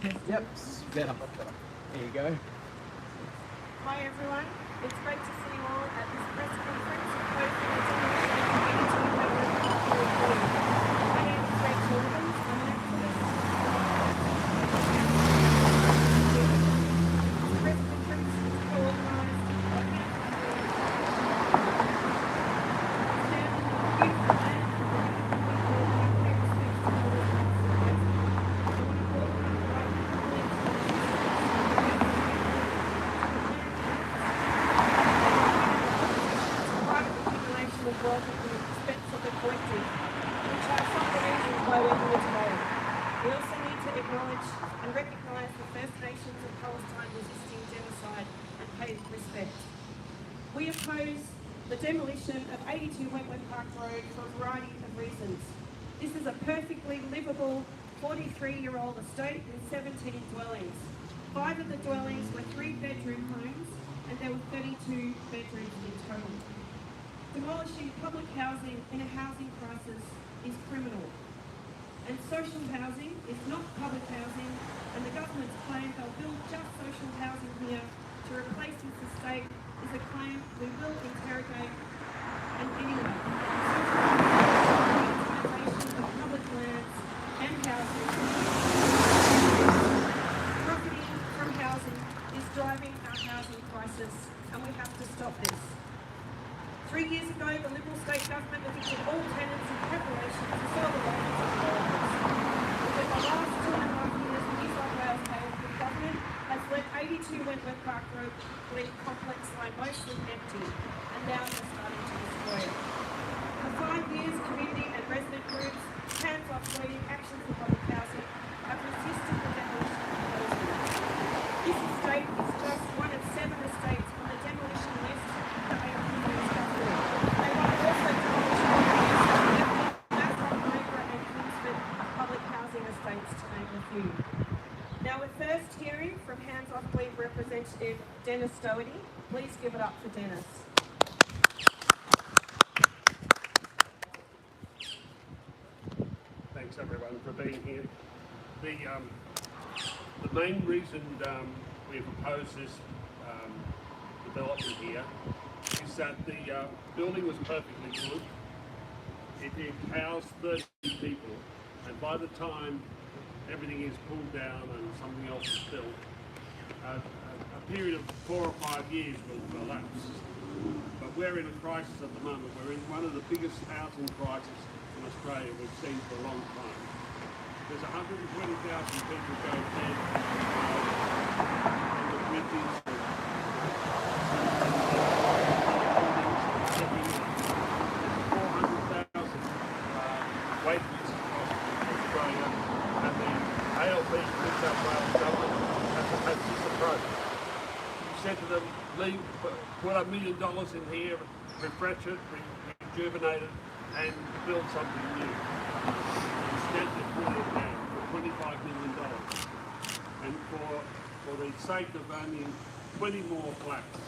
Yep, better. There you go. Hi everyone, it's great to see you all at this press conference hosting the demolition of 82 Wentworth Park Road, Glebe. My name is Rachel Williams. I'm an activist. This press conference is co-organised by of wealth at the expense of the collective, which are some of the reasons why we're here today. We also need to acknowledge and recognise the First Nations of Palestine resisting genocide and pay respect. We oppose the demolition of 82 Wentworth Park Road for a variety of reasons. This is a perfectly livable 43-year-old estate with 17 dwellings. 5 of the dwellings were 3-bedroom homes and there were 32 bedrooms in total. Demolishing public housing in a housing crisis is criminal. And social housing is not public housing, and the government's claim they'll build just social housing here to replace this estate is a claim we will interrogate. And anyway, social housing is the utilisation of public lands and housing. Profiting from housing is driving our housing crisis, and we have to stop this. 3 years ago, the Liberal state government evicted all tenants in preparation to sell the land to developers. Within the last 2.5 years, the New South Wales government has let 82 Wentworth Park Road complex lie mostly empty, and now they're starting to destroy it. For 5 years, community and resident groups, hands-off leading Action for Public Housing, have resisted the demolition proposal. This estate is just one of 7 estates on the demolition list that they are Now we're first hearing from Hands Off Glebe representative Dennis Doherty. Please give it up for Dennis. Thanks everyone for being here. The main reason we've opposed this development here is that the building was perfectly good. It housed 30 people, and by the time everything is pulled down and something else is built, a period of 4 or 5 years will elapse. But we're in a crisis at the moment. We're in one of the biggest housing crises in Australia we've seen for a long time. There's 120,000 people go dead on the bridges, wait lists across Australia, and the ALP, New South Wales government, has this approach. You said to them, leave, put $1 million in here, refresh it, rejuvenate it, and build something new. Instead, they pulled it down for $25 million. And for the sake of owning 20 more flats.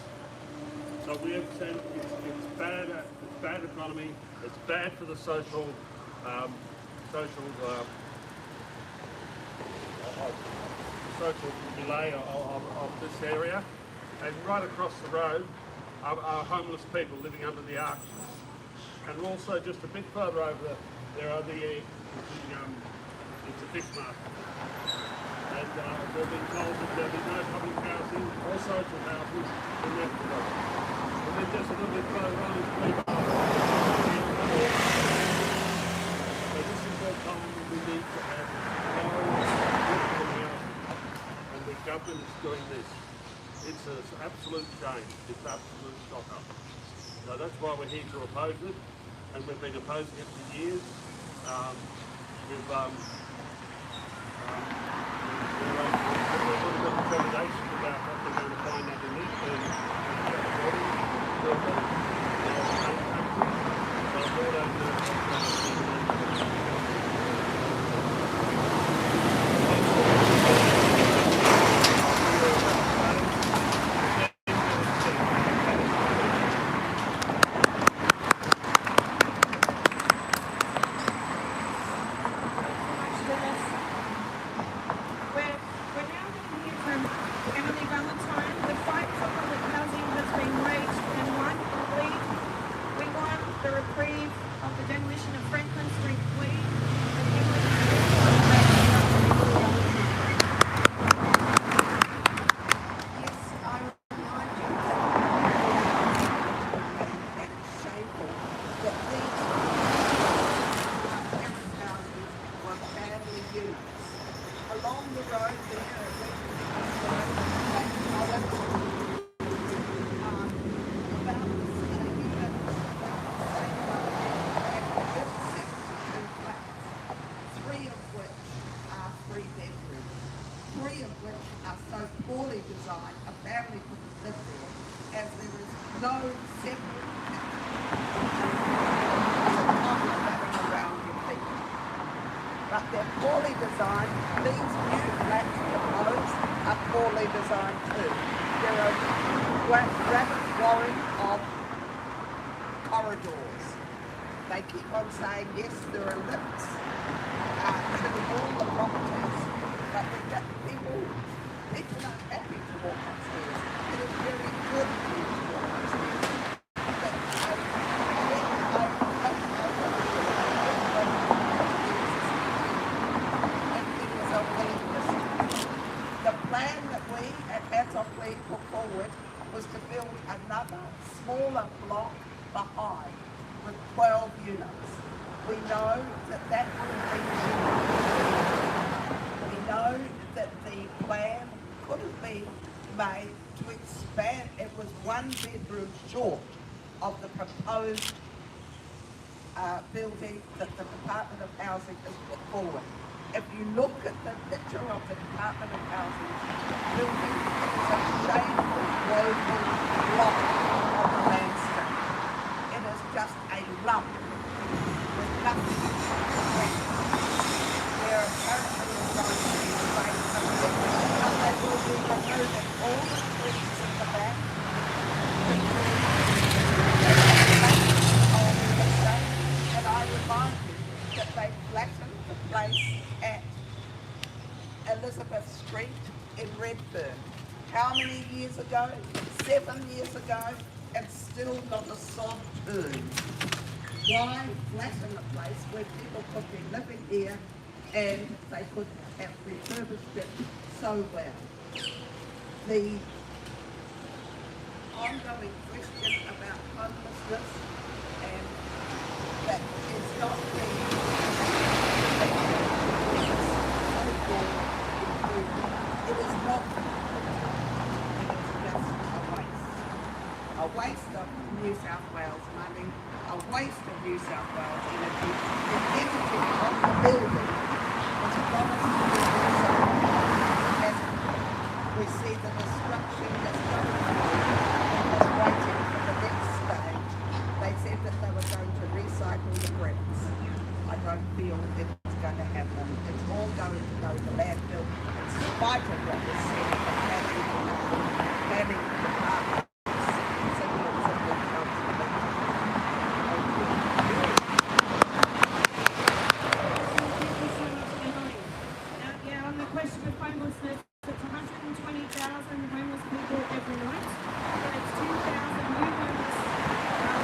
So we have said it's bad economy, it's bad for the social delay of this area, and right across the road are homeless people living under the arches, and also just a bit further over there are it's a fish market, and we've been told that there'll be no public housing or social housing in that development. And then just a little bit further on is Glebe. So this is the time when we need to have moral housing, and the government is doing this. It's an absolute shame. It's absolute shocker. So that's why we're here to oppose it, and we've been opposing it for years. We've got determination about what they're going to find underneath the the road there, about the same unit, three of which are three bedrooms, three of which are so poorly designed a family couldn't live there, as there is no separate around your feet. But they're poorly designed. These new flats proposed are poorly designed too. There are rapid warring of corridors. They keep on saying, yes, there are lifts to all the properties, but people aren't happy to walk upstairs. It is very good for you to walk upstairs. The plan that we at Glebe put forward was to build another smaller block behind with 12 units. We know that that wouldn't be cheap. We know that the plan couldn't be made to expand. It was one bedroom short of the proposed building that the Department of Housing has put forward. If you look at the picture of the Department of Housing building, it's a shameful, woeful block of the landscape. It is just a lump with nothing to it. There apparently is going to be a great project, but they will be removing all the trees in the back, and I remind you that they flattened the place at Elizabeth Street in Redfern. How many years ago? 7 years ago, and still not a sod turn. Why flatten a place where people could be living here and they could have refurbished it so well? The ongoing question about homelessness, and that is not being it is not, it is just a waste of New South Wales money, a waste of New South Wales energy, the energy of the building, which promised to be resolved as we see the destruction that's going on, that's waiting for the next stage. They said that they were going to recycle the bricks. I don't feel it's going to happen. It's all going to go to landfill in spite of what was said at the planning department. On the question of homelessness, it's 120,000 homeless people every night. It's 2,000 new homeless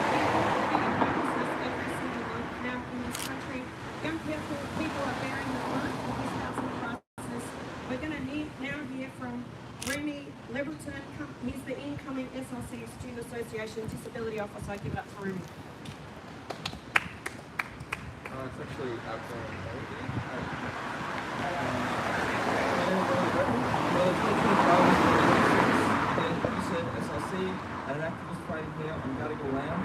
people living in homelessness every single month now in this country. Young people are bearing the brunt of this housing crisis. We're going to now hear from Remy Liberton. He's the incoming SRC Student Association Disability Officer. Give it up for Remy. It's actually outgoing. And an activist fighting here on Gadigal land.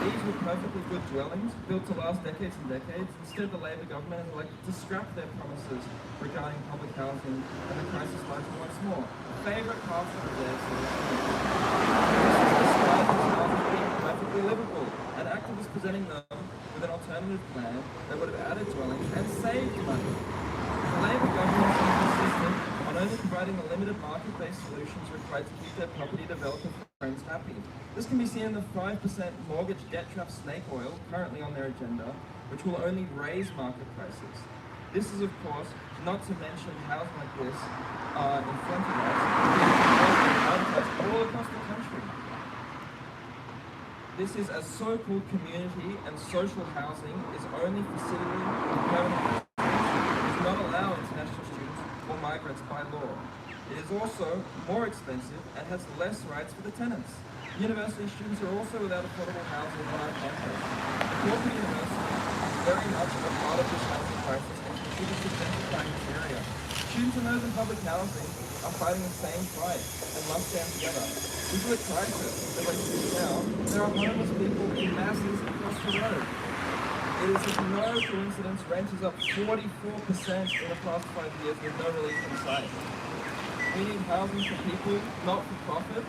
These were perfectly good dwellings, built to last decades and decades. Instead, the Labor government has elected to scrap their promises regarding public housing and the crisis rising once more. Favourite part of their solution. This is described as houses being perfectly livable, and activists presenting them with an alternative plan that would have added dwellings and saved money. The Labor government is insistent on only providing the limited market-based solutions required to keep their property developer friends happy. This can be seen in the 5% mortgage debt trap snake oil currently on their agenda, which will only raise market prices. This is, of course, not to mention housing like this in front of us, advertised all across the country. This is a so-called community and social housing is only facilitated in permanent does not allow international students or migrants by law. It is also more expensive and has less rights for the tenants. University students are also without affordable housing on our campus. The corporate university is very much a part of this housing crisis and because of gentrifying this area. Students and those in public housing are fighting the same fight and must stand together. This is a crisis that we're seeing now. There are homeless people in masses across the road. It is of no coincidence rent is up 44% in the past 5 years with no relief in sight. We need housing for people, not for profit.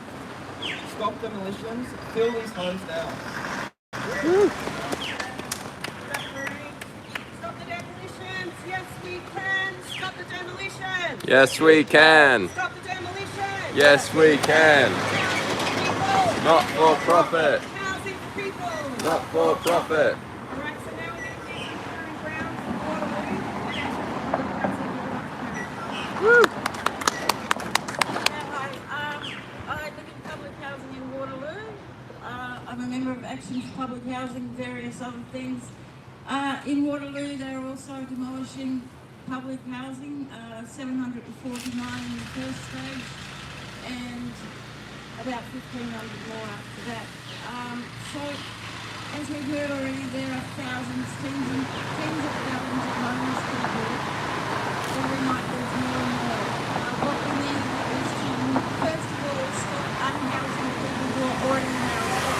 Stop demolitions, fill these homes now. Stop the demolitions! Yes, we can! Stop the demolitions! Yes, we can. Stop the demolitions! Yes, we can. People! Not for profit. Housing for people! Not for profit. Alright, so now we're going to do some Karen Brown from Waterloo and actually Woo! I live in public housing in Waterloo. I'm a member of Action for Public Housing, various other things. In Waterloo, they're also demolishing public housing, 749 in the first stage, and about 1,500 more after that. So, as we've heard already, there are thousands, tens of thousands of homeless people. Every night there's more and more. What we need is to, first of all, stop unhousing people who are already housed.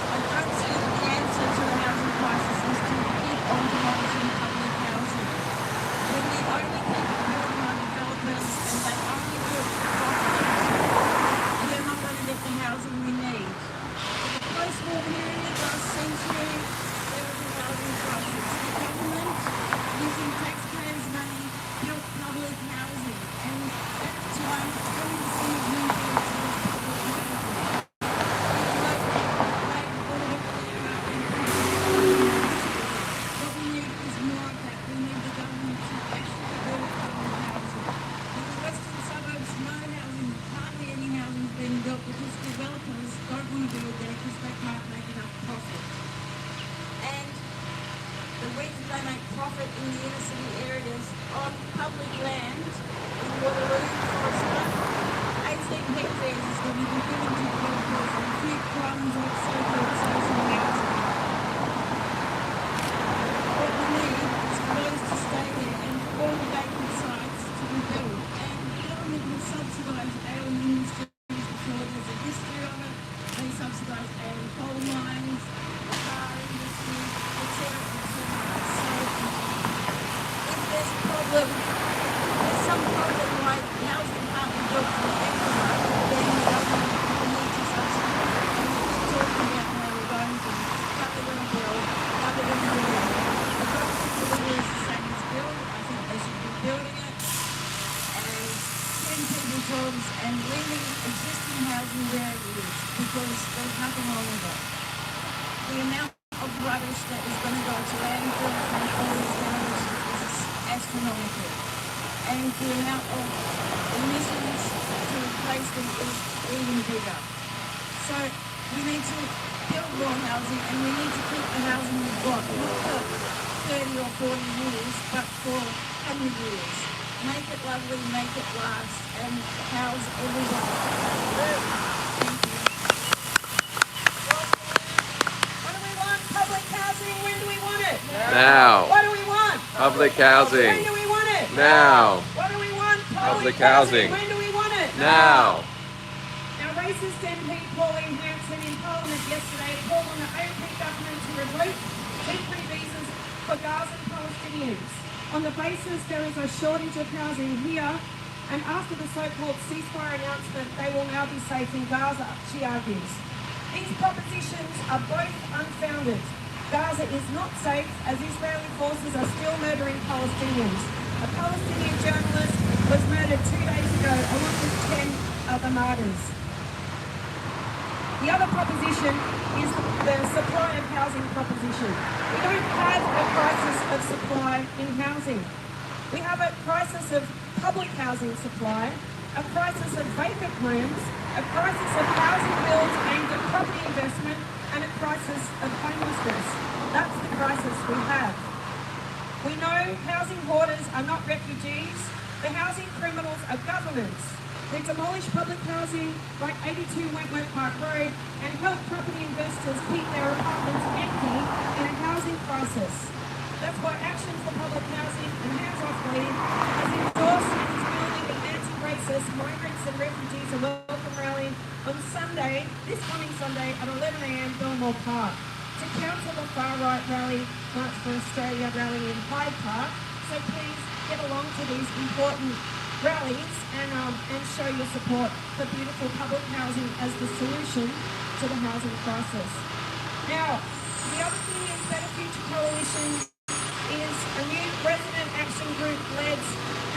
I don't see that the answer to the housing crisis is to keep on demolishing public housing. When we only keep building on developers and they only do it for profit, we're not going to get the housing we need. In the post-war period, last century, there was a housing crisis. The government, using taxpayers' money, built public housing, and at the time, 20% of new builds was public housing. What we need is more of that. We need the government to actually build public housing. In the western suburbs, no housing, hardly any housing is being built because developers don't want to build there because they can't make enough profit. And the reason they make profit in the inner city areas on public land in Waterloo, Forster, 18 hectares is going to be given to developers and a few crumbs of so-called social housing. What we need is for those to stay there and for all the vacant sites to be built. And the government will subsidise ailing industries before there's a history of it. They subsidise ailing coal mines, the car industry, etc. So if there's a problem, there's some problem like housing can't be built for everyone, then the government will need to subsidise. And we keep talking about how we're going to, how they're going to build, how they're going to do it. The government delivery is the same as build. I think they should be building it and getting people jobs and leaving existing housing where it is because there's nothing wrong with it. The amount of rubbish that is going to go to landfill from all these demolitions is astronomical. And the amount of emissions to replace them is even bigger. So we need to build more housing and we need to keep the housing we've got, not for 30 or 40 years, but for 100 years. Make it lovely, make it last, and house everybody. Thank you. What do we want? Public housing. When do we want it? Now. What do we want? Public When housing. do we want it? Now. What do we want? Public housing. When do we want it? Now. Now, racist MP Pauline Hanson in Parliament yesterday called on the AMP government to revoke temporary visas for Gaza Palestinians on the basis there is a shortage of housing here, and after the so-called ceasefire announcement, they will now be safe in Gaza, she argues. These propositions are both unfounded. Gaza is not safe as Israeli forces are still murdering Palestinians. A Palestinian journalist was murdered 2 days ago along with 10 other martyrs. The other proposition is the supply of housing proposition. We don't have a crisis of supply in housing. We have a crisis of public housing supply, a crisis of vacant homes, a crisis of housing bills aimed at property investment, and a crisis of homelessness. That's the crisis we have. We know housing hoarders are not refugees. The housing criminals are governments. They demolish public housing like 82 Wentworth Park Road and help property investors keep their apartments empty in a housing crisis. That's why Action for Public Housing and Hands Off Glebe has endorsed and is building an anti-racist migrants and refugees a welcome rally on Sunday, this coming Sunday at 11 a.m. Wentworth Park to counter the far-right rally, March for Australia rally in Hyde Park. So please get along to these important rallies and show your support for beautiful public housing as the solution to the housing crisis. Now, the other thing is Better Future Coalition is a new resident action group led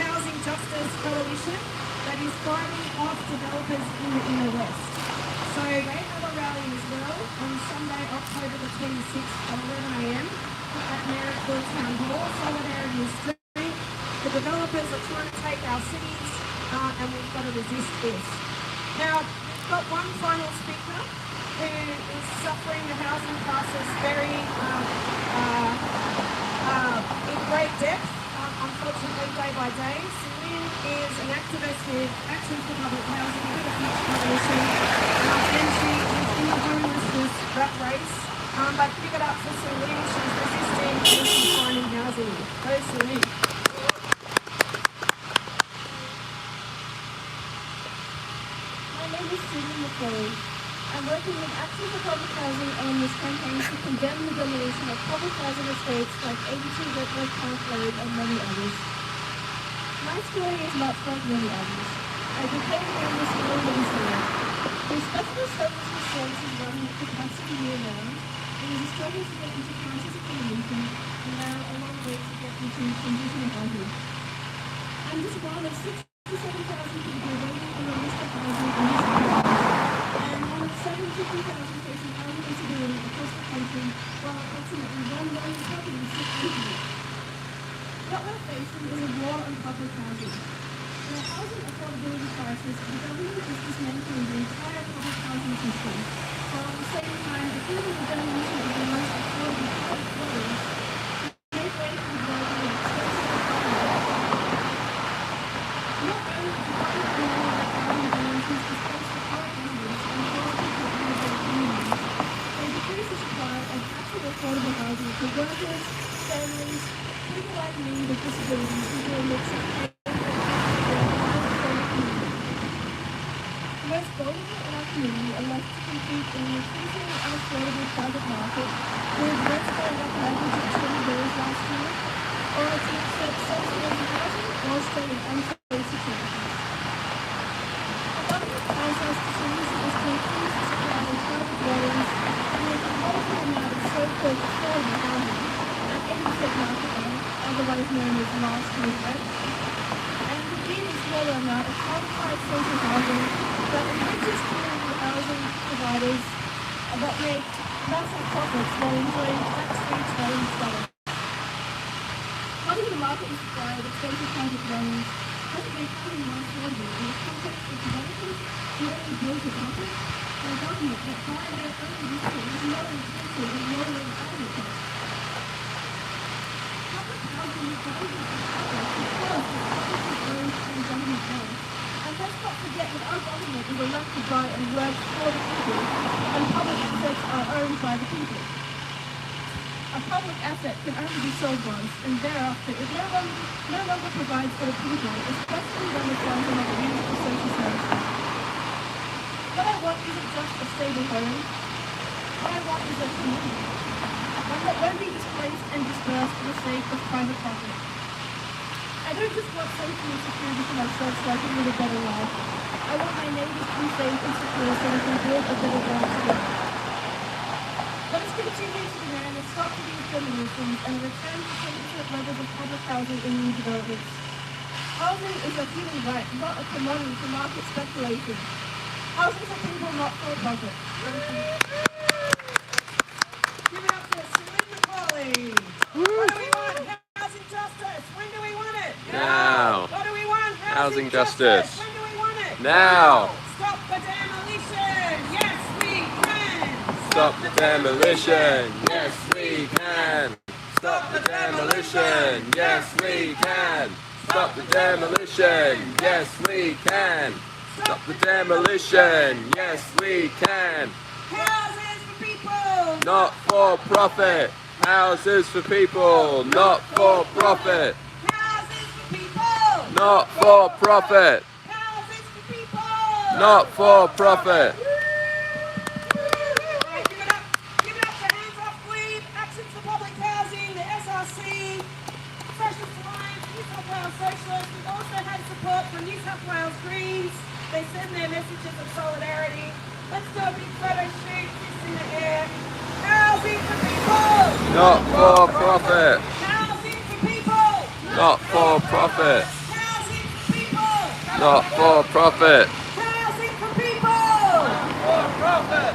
housing justice coalition that is fighting off developers in the inner west. So they have a rally as well on Sunday, October the 26th at 11 a.m. at Marrickville Town Hall. Solidarity is strong. The developers are trying to take our cities and we've got to resist this. Now, we've got one final speaker who is suffering the housing crisis very in great depth, unfortunately day by day. Celine is an activist with Action for Public Housing, Better Future Coalition, and she is in the homelessness rat race. But give it up for Celine, she's resisting and she's finding housing. Go Celine. My name is Susan McCoy. I'm working with Action for Public Housing on this campaign to condemn the demolition of public housing estates like 82 Wentworth Park Road and many others. My story is not like many others. I became homeless in London City. The specialist homelessness services run at capacity year-round. It was a struggle to get into crisis accommodation and now a long way to get into transitional housing. I'm just one of 67,000 people waiting on a list of housing in this country. And one of 750,000 facing housing insecurity across the country, while approximately 1 million properties sit empty. What we're facing is a war on public housing. In a housing affordability crisis, the government is dismantling the entire public housing system, while at the same time defeating the demolition of the most affordable public buildings to make way for the development of expensive apartments. Not only do public and private housing arrangements displace the current residents and force people out of their communities, they decrease the supply of actual affordable housing for workers, families, people like me with disabilities who will make some most vulnerable in our community are left to compete in an increasingly unaffordable private market with rents going up an average of $20 last year, or to accept subsidized housing or stay in unsafe situations. The government tells us the solution is to increase the supply of private dwellings and make a modest amount of so-called affordable housing at 80% market rate, otherwise known as last year's rent, and an even smaller amount of qualified social housing that enriches community housing providers that make massive profits while enjoying tax-free trade status. Cutting the market and supply of expensive private dwellings doesn't make housing more affordable in the context of developers who only build to profit, and a government that by their own admission is lowering taxes and lowering housing costs. Public housing is the only outlet because it's publicly owned and government owned. And let's not forget that our government is elected by and works for the people, and public assets are owned by the people. A public asset can only be sold once, and thereafter it no longer provides for the people, especially when the funds are not used for social services. What I want isn't just a stable home. What I want is a community, one that won't be displaced and dispersed for the sake of private profit. I don't just want safety and security for myself so I can live a better life. I want my neighbors to be safe and secure so we can build a better world together. Let us continue to demand a stop to these demolitions and a return to sufficient levels of public housing in new developments. Housing is a human right, not a commodity for market speculation. Housing for people, not for profit. Give it up for Celine McCauley. What do we want? Housing justice. When do we want it? Now. What do we want? Housing justice. When do we want it? Now. Stop the demolition. Yes, we can. Stop the demolition. Yes, we can. Stop the demolition. Yes, we can. Stop the demolition. Yes, we can. Stop the demolition. Yes, we can. Houses for people. Not for profit. Houses for people, not for profit. Houses for people. Not for profit. Houses for people. Not for profit. Right, give it up. Give it up for Hands Off Glebe, Action for Public Housing, the SRC, Socialist Alliance, New South Wales Socialists. We've also had support from New South Wales Greens. They send their messages of solidarity. Let's do a big photo shoot, fists in the air. Housing for people. Not for profit. Housing for people. Not for profit. Housing for people. Not for profit. Housing for people. For profit!